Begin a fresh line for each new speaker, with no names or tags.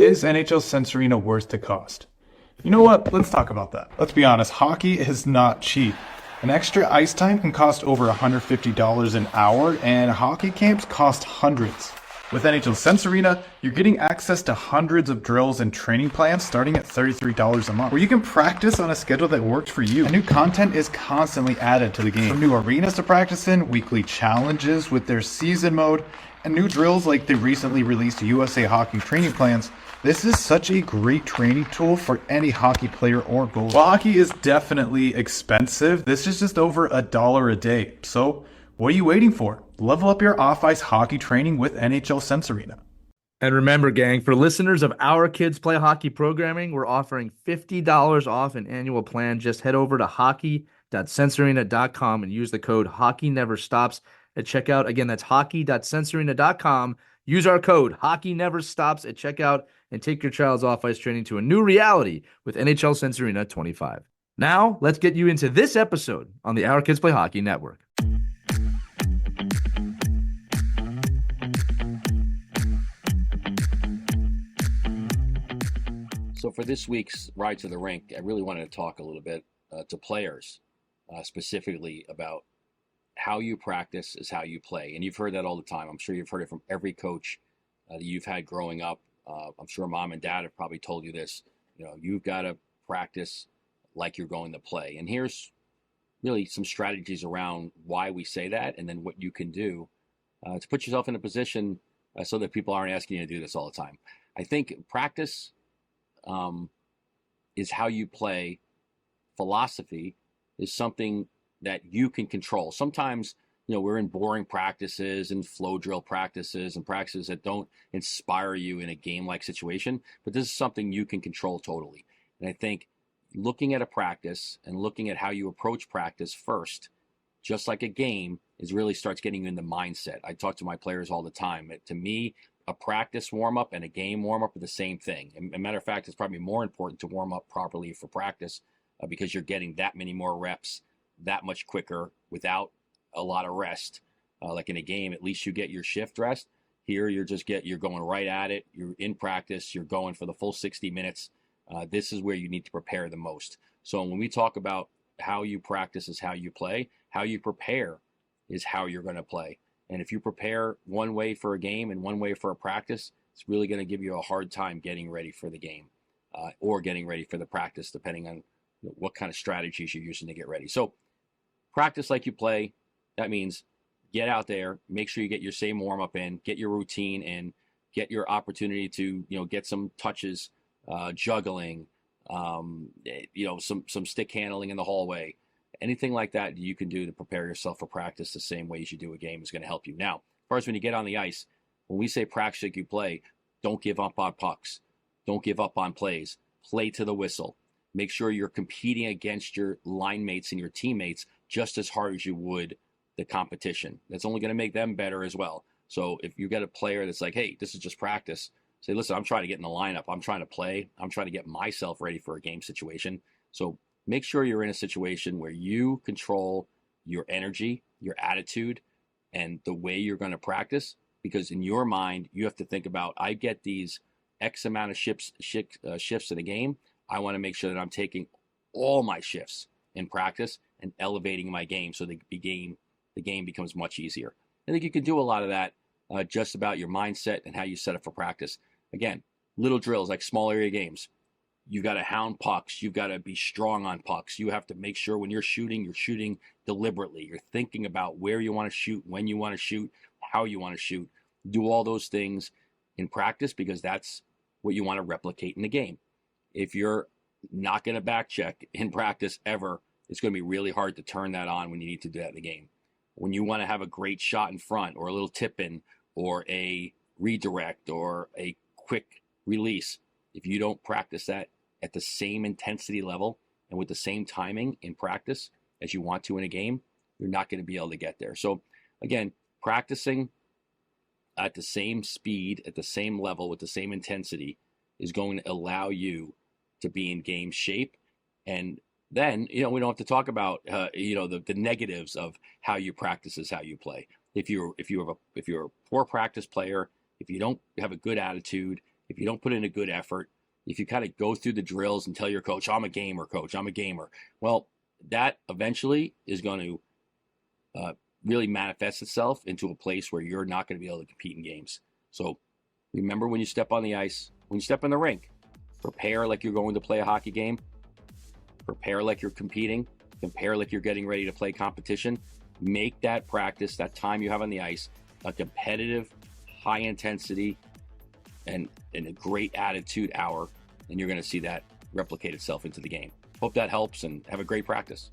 Is NHL Sense Arena worth the cost? You know what? Let's talk about that. Let's be honest, hockey is not cheap. An extra ice time can cost over $150 an hour, and hockey camps cost hundreds. With NHL Sense Arena, you're getting access to hundreds of drills and training plans starting at $33 a month, where you can practice on a schedule that works for you. And new content is constantly added to the game. From new arenas to practice in, weekly challenges with their season mode, and new drills like the recently released USA Hockey training plans. This is such a great training tool for any hockey player or goalie. While hockey is definitely expensive, this is just over $1 a day. So, what are you waiting for? Level up your off-ice hockey training with NHL Sense Arena.
And remember, gang, for listeners of Our Kids Play Hockey programming, we're offering $50 off an annual plan. Just head over to hockey.sensearena.com and use the code HockeyNeverStops at checkout. Again, that's hockey.sensearena.com. Use our code HockeyNeverStops at checkout and take your child's off-ice training to a new reality with NHL Sense Arena 25. Now, let's get you into this episode on the Our Kids Play Hockey Network.
So for this week's Ride to the Rink, I really wanted to talk a little bit to players, specifically about how you practice is how you play. And you've heard that all the time. I'm sure you've heard it from every coach that you've had growing up. I'm sure mom and dad have probably told you this. You know, you've got to practice like you're going to play. And here's really some strategies around why we say that, and then what you can do to put yourself in a position so that people aren't asking you to do this all the time. I think practice is how you play. Philosophy is something that you can control. Sometimes, you know, we're in boring practices and flow drill practices and practices that don't inspire you in a game-like situation, but this is something you can control totally. And I think looking at a practice and looking at how you approach practice first, just like a game, is really starts getting you in the mindset. I talk to my players all the time. To me, a practice warm-up and a game warm-up are the same thing. And a matter of fact, it's probably more important to warm up properly for practice because you're getting that many more reps that much quicker without a lot of rest. Like in a game, at least you get your shift rest. Here, you're going right at it. You're in practice. You're going for the full 60 minutes. This is where you need to prepare the most. So when we talk about how you practice is how you play, how you prepare is how you're going to play. And if you prepare one way for a game and one way for a practice, it's really going to give you a hard time getting ready for the game or getting ready for the practice, depending on what kind of strategies you're using to get ready. So practice like you play. That means get out there, make sure you get your same warm-up in, get your routine in, get your opportunity to, get some touches, juggling, some stick handling in the hallway. Anything like that you can do to prepare yourself for practice the same way as you do a game is going to help you. Now, as far as when you get on the ice, when we say practice like you play, don't give up on pucks. Don't give up on plays. Play to the whistle. Make sure you're competing against your line mates and your teammates just as hard as you would the competition. That's only going to make them better as well. So if you get a player that's like, hey, this is just practice, say, listen, I'm trying to get in the lineup. I'm trying to play. I'm trying to get myself ready for a game situation. So make sure you're in a situation where you control your energy, your attitude, and the way you're going to practice. Because in your mind, you have to think about, I get these X amount of shifts in a game. I want to make sure that I'm taking all my shifts in practice and elevating my game so the game becomes much easier. I think you can do a lot of that just about your mindset and how you set up for practice. Again, little drills like small area games. You got to hound pucks. You've got to be strong on pucks. You have to make sure when you're shooting deliberately. You're thinking about where you want to shoot, when you want to shoot, how you want to shoot. Do all those things in practice because that's what you want to replicate in the game. If you're not going to back check in practice ever, it's going to be really hard to turn that on when you need to do that in the game. When you want to have a great shot in front or a little tip in or a redirect or a quick release, if you don't practice that at the same intensity level and with the same timing in practice as you want to in a game, you're not going to be able to get there. So again, practicing at the same speed, at the same level, with the same intensity is going to allow you to be in game shape. And then, we don't have to talk about, the negatives of how you practice is how you play. If you're a poor practice player, if you don't have a good attitude, if you don't put in a good effort, if you kind of go through the drills and tell your coach, I'm a gamer, coach, I'm a gamer, well, that eventually is going to really manifest itself into a place where you're not going to be able to compete in games. So remember, when you step on the ice, when you step in the rink, prepare like you're going to play a hockey game, prepare like you're competing, compare like you're getting ready to play competition. Make that practice, that time you have on the ice, a competitive, high intensity, and a great attitude hour, and you're going to see that replicate itself into the game. Hope that helps, and have a great practice.